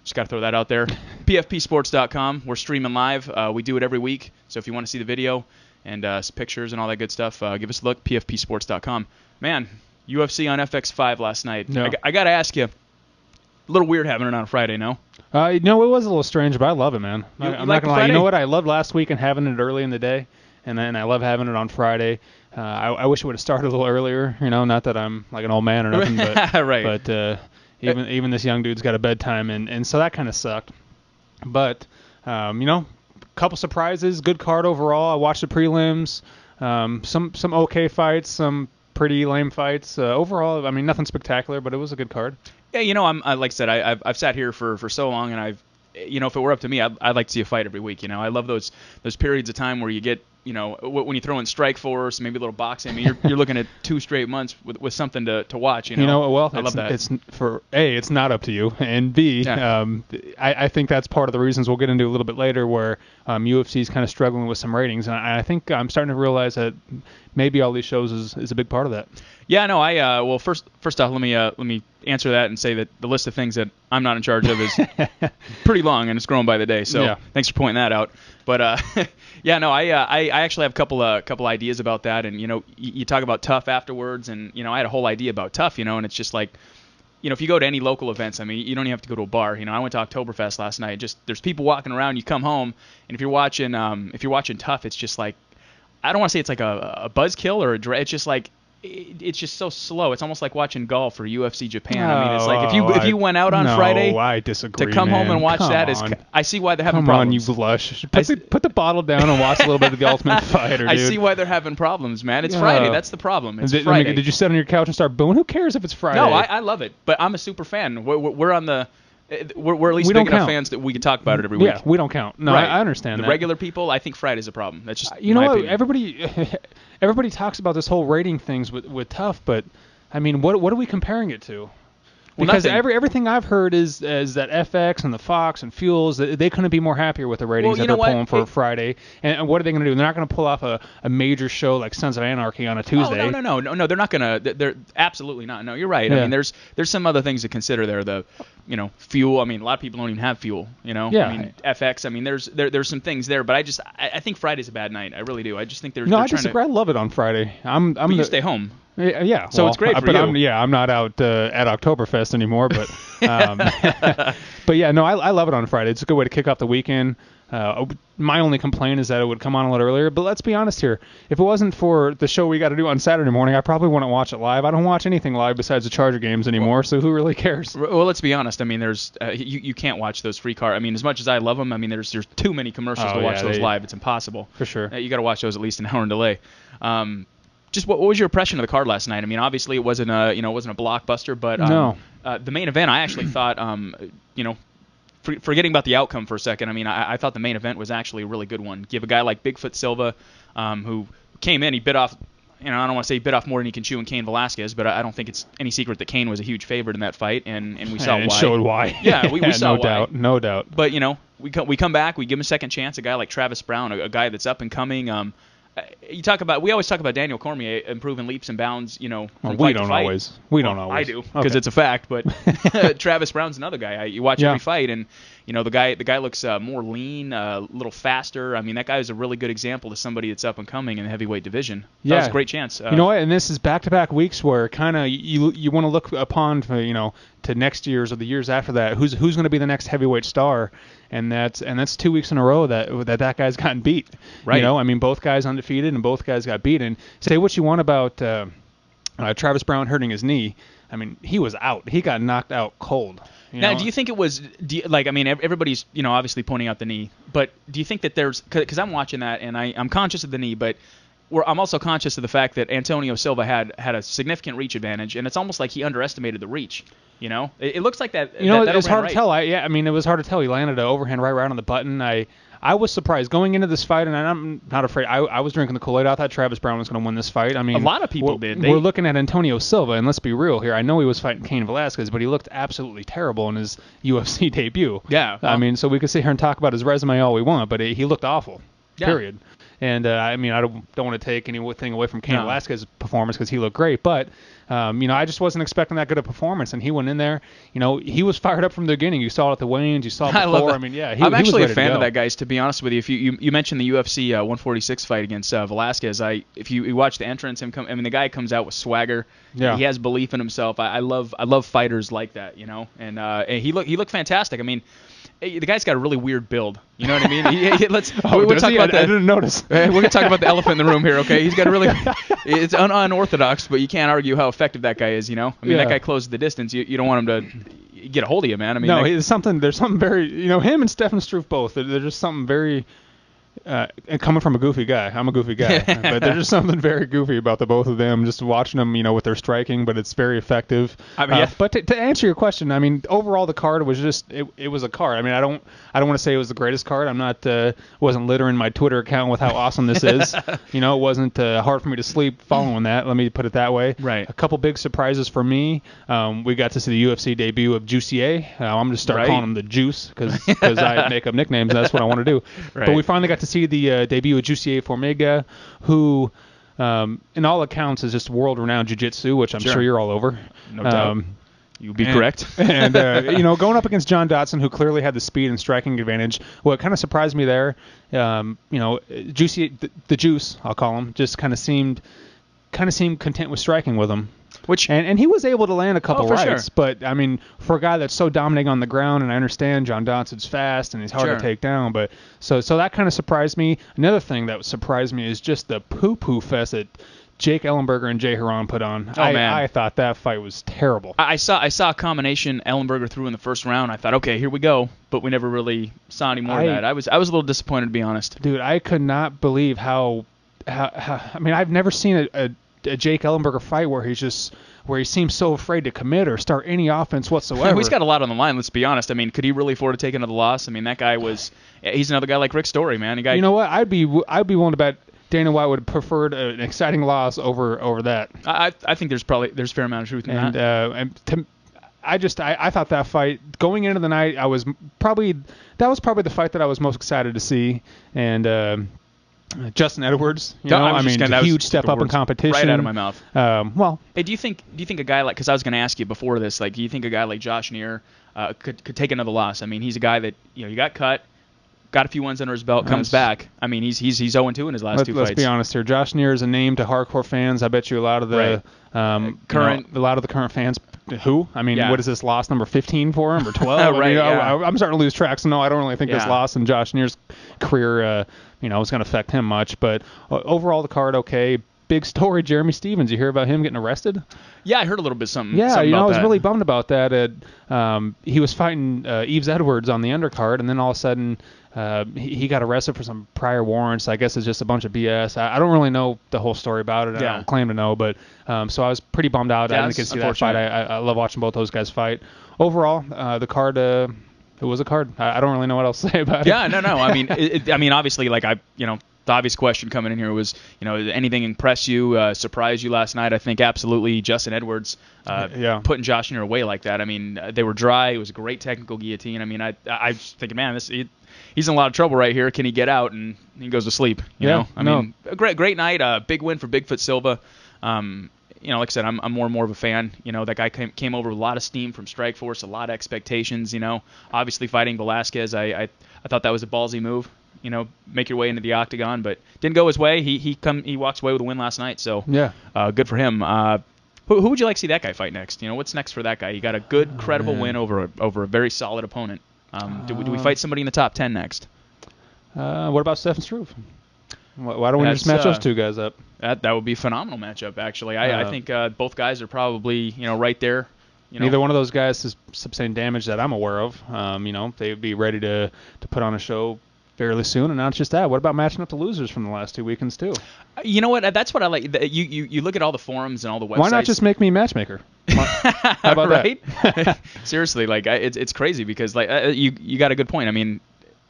Just got to throw that out there. PFPsports.com. We're streaming live. We do it every week. So if you want to see the video and some pictures and all that good stuff, give us a look. PFPsports.com. Man, UFC on FX5 last night. No. I got to ask you, a little weird having it on a Friday, no? No, it was a little strange, but I love it, man. I'm like not gonna lie. Friday? You know what? I loved last week and having it early in the day, and then I love having it on Friday. I wish it would have started a little earlier. Not that I'm like an old man or nothing, but right. But even this young dude's got a bedtime, and so that kind of sucked. But couple surprises, good card overall. I watched the prelims, some okay fights, some pretty lame fights. Overall, I mean, nothing spectacular, but it was a good card. Yeah, I'm like I said, I've sat here for so long, and if it were up to me, I'd like to see a fight every week. I love those periods of time where you get, when you throw in Strike Force, maybe a little boxing. I mean, you're looking at 2 straight months with something to watch. Well, I love that. It's for A, it's not up to you, and B, Yeah. I think that's part of the reasons we'll get into a little bit later, where UFC is kind of struggling with some ratings, and I think I'm starting to realize that maybe all these shows is a big part of that. Yeah, no, well, first off, let me answer that and say that the list of things that I'm not in charge of is pretty long, and it's growing by the day. So yeah. Thanks for pointing that out. But yeah, no, I actually have a couple ideas about that, and you talk about Tough afterwards, and I had a whole idea about Tough, and it's just like, if you go to any local events, I mean, you don't even have to go to a bar. I went to Oktoberfest last night. Just there's people walking around. You come home, and if you're watching Tough, it's just like, I don't want to say it's like a buzzkill or it's just like, it's just so slow. It's almost like watching golf or UFC Japan. I mean, it's like if you went out on Friday I disagree, to come home and watch that on. I see why they're having Come problems. on, you blush. Put the bottle down and watch a little bit of the Ultimate Fighter, dude. I see why they're having problems, man. It's Friday. That's the problem. It's Friday. Did you sit on your couch and start booing? Who cares if it's Friday? No, I love it. But I'm a super fan. We're on the... We're at least big enough fans that we can talk about it every week. Yeah, we don't count. No, right. I understand the that. Regular people, I think Friday's a problem. That's just you know my what? opinion. Everybody talks about this whole rating things with Tough, but I mean, what are we comparing it to? Because everything I've heard is that FX and the Fox and Fuels, they couldn't be more happier with the ratings that they're pulling for Friday. And what are they going to do? They're not going to pull off a major show like Sons of Anarchy on a Tuesday. Oh, no, they're not going to. They're absolutely not. No, you're right. Yeah. I mean, there's some other things to consider there. The fuel. I mean, a lot of people don't even have fuel. Yeah. I mean, FX. I mean, there's some things there, but I think Friday's a bad night. I really do. I just think I disagree. I love it on Friday. But you stay home. Yeah, so it's great for you. I'm not out at Oktoberfest anymore, but but yeah, no, I love it on Friday. It's a good way to kick off the weekend. My only complaint is that it would come on a little earlier, but let's be honest here. If it wasn't for the show we got to do on Saturday morning, I probably wouldn't watch it live. I don't watch anything live besides the Charger games anymore, so who really cares? Well, let's be honest. I mean, there's you can't watch those free card. I mean, as much as I love them, I mean, there's too many commercials to watch those live. It's impossible. For sure. You got to watch those at least an hour in delay. Just what was your impression of the card last night? I mean, obviously it wasn't a blockbuster, but no. The main event I actually thought forgetting about the outcome for a second, I mean, I thought the main event was actually a really good one. Give a guy like Bigfoot Silva, who came in, he bit off, I don't want to say he bit off more than he can chew in Cain Velasquez, but I don't think it's any secret that Cain was a huge favorite in that fight, and we saw why. It showed why. Yeah, we saw why. No doubt. But, we come back, we give him a second chance, a guy like Travis Brown, a guy that's up and coming. We always talk about Daniel Cormier improving leaps and bounds, from fight to fight. We don't always. I do, because it's a fact. But Travis Brown's another guy. You watch every fight, and the guy looks more lean, a little faster. I mean, that guy is a really good example of somebody that's up and coming in the heavyweight division. That was a great chance. You know what? And this is back-to-back weeks where kind of you want to look upon to next year's or the years after that. Who's going to be the next heavyweight star? And that's 2 weeks in a row that guy's gotten beat. Right. I mean, both guys undefeated and both guys got beaten. Say what you want about Travis Brown hurting his knee. I mean, he was out. He got knocked out cold. Now, do you think it was I mean, everybody's obviously pointing out the knee, but do you think that because I'm watching that and I'm conscious of the knee, but I'm also conscious of the fact that Antonio Silva had a significant reach advantage, and it's almost like he underestimated the reach. It looks like that. It was hard to tell. I mean, it was hard to tell. He landed an overhand right on the button. I was surprised going into this fight, and I'm not afraid. I was drinking the Kool-Aid. I thought Travis Brown was going to win this fight. I mean, a lot of people did. We're looking at Antonio Silva, and let's be real here. I know he was fighting Cain Velasquez, but he looked absolutely terrible in his UFC debut. Yeah. I mean, so we could sit here and talk about his resume all we want, but he looked awful. Yeah. Period. And I mean, I don't want to take anything away from Cain No. Velasquez's performance because he looked great, but I just wasn't expecting that good a performance, and he went in there. He was fired up from the beginning. You saw it at the weigh-ins. You saw it I love before. that. I mean, yeah, I'm actually he a was ready fan to of go. that, guys. To be honest with you, if you mentioned the UFC 146 fight against Velasquez, if you watch the entrance, the guy comes out with swagger. Yeah. He has belief in himself. I love fighters like that, and he looked fantastic. I mean, the guy's got a really weird build. You know what I mean? We'll talk about that. I didn't notice. We're gonna talk about the elephant in the room here, okay? He's got a really, it's unorthodox, but you can't argue how effective that guy is. That guy closes the distance. You don't want him to get a hold of you, man. I mean, no, there's something very, him and Stefan Struve both. They're just something very. And coming from a goofy guy, I'm a goofy guy, but there's just something very goofy about the both of them. Just watching them, with their striking, but it's very effective. I mean, But to answer your question, I mean, overall the card was just it was a card. I mean, I don't want to say it was the greatest card. I'm not wasn't littering my Twitter account with how awesome this is. It wasn't hard for me to sleep following that. Let me put it that way. Right. A couple big surprises for me. We got to see the UFC debut of Juicier. I'm just start calling him the Juice because I make up nicknames. And that's what I want to do. Right. But we finally got to see the debut of Juicier Formiga, who, in all accounts, is just world-renowned jiu-jitsu, which I'm sure you're all over. No doubt. You'll be correct. And, going up against John Dotson, who clearly had the speed and striking advantage, what kind of surprised me there, Juicier, the Juice, I'll call him, just kind of seemed content with striking with him. And he was able to land a couple rights, but I mean, for a guy that's so dominating on the ground, and I understand John Dotson's fast and he's hard to take down, but so that kind of surprised me. Another thing that surprised me is just the poo-poo fest that Jake Ellenberger and Jay Haran put on. Man. I thought that fight was terrible. I saw a combination Ellenberger threw in the first round. I thought, okay, here we go, but we never really saw any more of that. I was a little disappointed, to be honest. Dude, I could not believe how I mean, I've never seen a Jake Ellenberger fight where he seems so afraid to commit or start any offense whatsoever. He's got a lot on the line, let's be honest. I mean, could he really afford to take another loss? I mean, that guy he's another guy like Rick Story, man. You know what? I'd be willing to bet Dana White would have preferred an exciting loss over that. I think there's a fair amount of truth in that. I thought that fight going into the night, that was probably the fight that I was most excited to see. And Justin Edwards, a huge step up in competition. Right out of my mouth. Hey, do you think a guy like, because I was going to ask you before this, like, do you think a guy like Josh Neer could take another loss? I mean, he's a guy that he got cut, got a few wins under his belt, comes back. I mean, he's 0-2 in his last two fights. Let's be honest here. Josh Neer is a name to hardcore fans. I bet you a lot of the current fans. Who? I mean, what is this loss number 15 for him or 12? I'm starting to lose track. So no, I don't really think this loss in Josh Neer's career, is going to affect him much. But overall, the card okay. Big story, Jeremy Stevens. You hear about him getting arrested? Yeah, I heard a little bit something. Yeah, something I was that. really bummed about that. He was fighting Yves Edwards on the undercard, and then all of a sudden he got arrested for some prior warrants. I guess it's just a bunch of BS. I don't really know the whole story about it. I don't claim to know, but so I was pretty bummed out. I didn't get to see that fight. I love watching both those guys fight. Overall, the card. It was a card. I don't really know what else to say about it. Yeah, no. I mean, obviously, like the obvious question coming in here was, anything impress you, surprise you last night? I think absolutely Justin Edwards putting Josh Neer away like that. I mean, they were dry. It was a great technical guillotine. I mean, I was thinking, man, he's in a lot of trouble right here. Can he get out? And he goes to sleep. You know? I mean, a great night. Big win for Bigfoot Silva. Like I said, I'm more and more of a fan. That guy came over with a lot of steam from Strikeforce, a lot of expectations. Obviously fighting Velasquez, I thought that was a ballsy move. Make your way into the octagon, but didn't go his way. He walks away with a win last night, so good for him. Who would you like to see that guy fight next? What's next for that guy? He got a good, credible win over a very solid opponent. Do we fight somebody in the top 10 next? What about Stefan Struve? Why don't we just match those two guys up? That would be a phenomenal matchup, actually. I think both guys are probably right there. Neither one of those guys has sustained damage that I'm aware of. They'd be ready to put on a show fairly soon, and not just that. What about matching up the losers from the last two weekends too? You know what? That's what I like. You look at all the forums and all the websites. Why not just make me matchmaker? How about right? Seriously, like it's crazy because like you got a good point. I mean,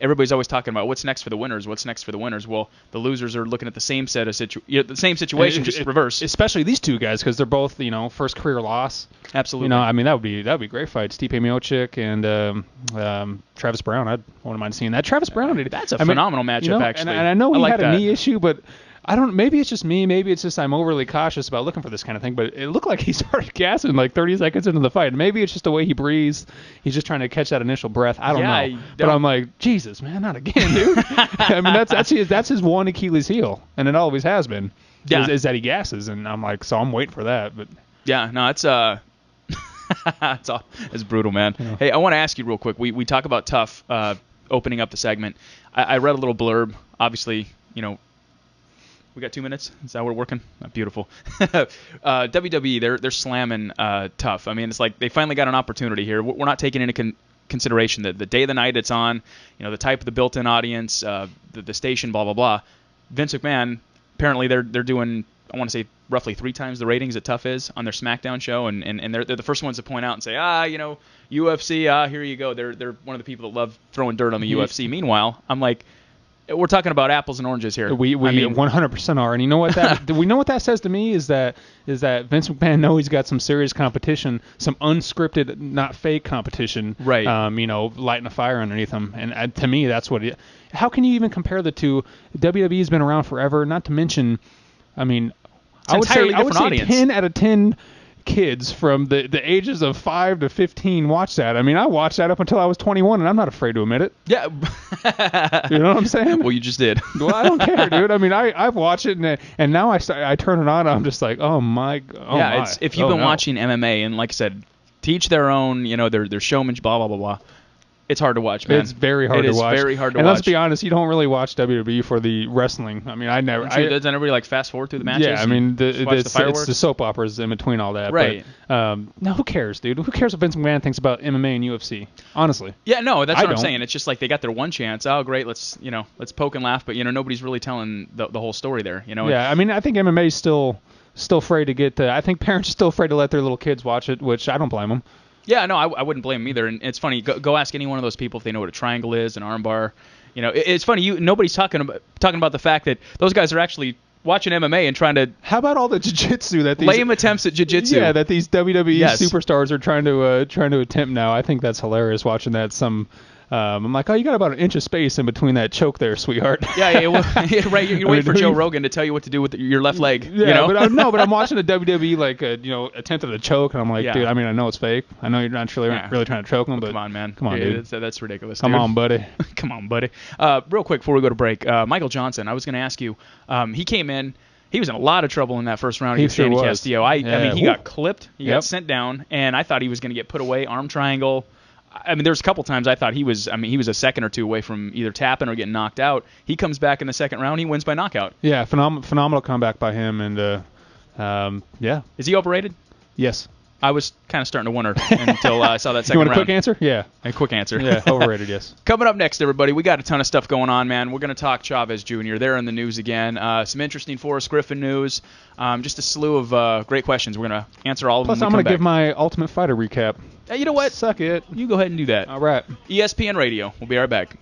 everybody's always talking about what's next for the winners. What's next for the winners? Well, the losers are looking at the same set of the same situation, just reverse. Especially these two guys, because they're both first career loss. Absolutely. I mean that would be great fight. Stipe Miocic and Travis Brown. I wouldn't mind seeing that. Travis Brown. That's a phenomenal matchup, actually. And I know he like had that. a knee issue, but I don't. Maybe it's just me. Maybe it's just I'm overly cautious about looking for this kind of thing. But it looked like he started gassing like 30 seconds into the fight. Maybe it's just the way he breathes. He's just trying to catch that initial breath. I don't know. But I'm like, Jesus, man, not again, dude. I mean, that's his one Achilles heel, and it always has been. Yeah. Is that he gasses, and I'm like, so I'm waiting for that. But yeah, no, it's it's brutal, man. Yeah. Hey, I want to ask you real quick. We talk about tough opening up the segment. I read a little blurb. Obviously, we got 2 minutes. Is that what we're working? Beautiful. WWE, they're slamming tough. I mean, it's like they finally got an opportunity here. We're not taking into consideration the day of the night it's on, the type of the built-in audience, the station, blah blah blah. Vince McMahon, apparently they're doing, I want to say, roughly 3 times the ratings that Tough is on their SmackDown show, and they're the first ones to point out and say, UFC, here you go. They're one of the people that love throwing dirt on the UFC. Meanwhile, I'm like, we're talking about apples and oranges here. We 100% are, and you know what that we know what that says to me is that Vince McMahon knows he's got some serious competition, some unscripted, not fake competition, right? Lighting a fire underneath him, and to me that's what. How can you even compare the two? WWE's been around forever, not to mention, I mean, I would say 10 out of 10 kids from the ages of 5 to 15 watch that. I mean, I watched that up until I was 21, and I'm not afraid to admit it. Yeah. You know what I'm saying? Well, you just did. Well, I don't care, dude. I mean, I've watched it, and now I turn it on, and I'm just like, oh my. If you've been watching MMA, and like I said, teach their own, their showmanship, blah blah blah blah. It's hard to watch, man. It's very hard to watch. It is very hard to watch. And let's be honest, you don't really watch WWE for the wrestling. I mean, I never. Doesn't everybody like fast forward through the matches? Yeah, I mean, it's the soap operas in between all that. Right. But, no, who cares, dude? Who cares what Vince McMahon thinks about MMA and UFC? Honestly. Yeah, no, that's what I'm saying. It's just like they got their one chance. Oh, great, let's poke and laugh, but nobody's really telling the whole story there. Yeah, I mean, I think MMA is still afraid to get. I think parents are still afraid to let their little kids watch it, which I don't blame them. Yeah, no, I wouldn't blame them either. And it's funny. Go ask any one of those people if they know what a triangle is, an armbar. It's funny. Nobody's talking about the fact that those guys are actually watching MMA and trying to. How about all the jiu-jitsu that these lame attempts at jiu-jitsu? Yeah, that these WWE superstars are trying to attempt now. I think that's hilarious watching that. I'm like, oh, you got about an inch of space in between that choke there, sweetheart. Yeah, right. You're waiting for Joe Rogan to tell you what to do with your left leg. Yeah, but I'm watching the WWE attempt at a choke, and I'm like, dude, I mean, I know it's fake. I know you're not really trying to choke him, but come on, man. Come on, dude. That's ridiculous. Come on, buddy. Come on, buddy. Real quick before we go to break, Michael Johnson. I was going to ask you. He came in. He was in a lot of trouble in that first round against Danny Castillo. I mean, he got clipped. He got sent down, and I thought he was going to get put away. Arm triangle. I mean, there's a couple times I thought he was a second or two away from either tapping or getting knocked out. He comes back in the second round. He wins by knockout. Yeah, phenomenal comeback by him, and yeah. Is he overrated? Yes. I was kind of starting to wonder until I saw that second round. You want a quick answer? Yeah. A quick answer. Yeah, overrated, yes. Coming up next, everybody, we got a ton of stuff going on, man. We're going to talk Chavez Jr. They're in the news again. Some interesting Forrest Griffin news. Just a slew of great questions. We're going to answer all of them. Plus, I'm going to give my Ultimate Fighter recap. Hey, you know what? Suck it. You go ahead and do that. All right. ESPN Radio. We'll be right back.